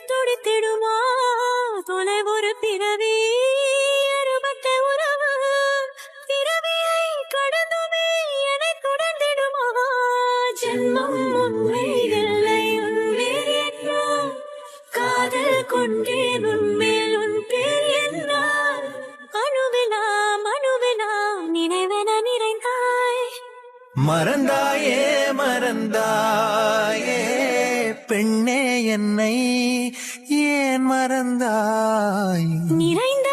துடித்திடுமா தொலை ஒரு பிறவி அறுபட்ட உறவு பிறவியை கடந்துமே என்னை தொடர்ந்திடுமா ஜென்மம் உண்மை இல்லை உண்மை என்றால் காதல் கொண்டேன் உண்மையில் உன் பேர் என்றால் அணுவெல்லாம் அணுவெல்லாம் நினைவென நிறைந்தாய் மறந்தாயே மறந்தாயே பெண்ணே என்னை ஏன் மறந்தாய் நிறைந்த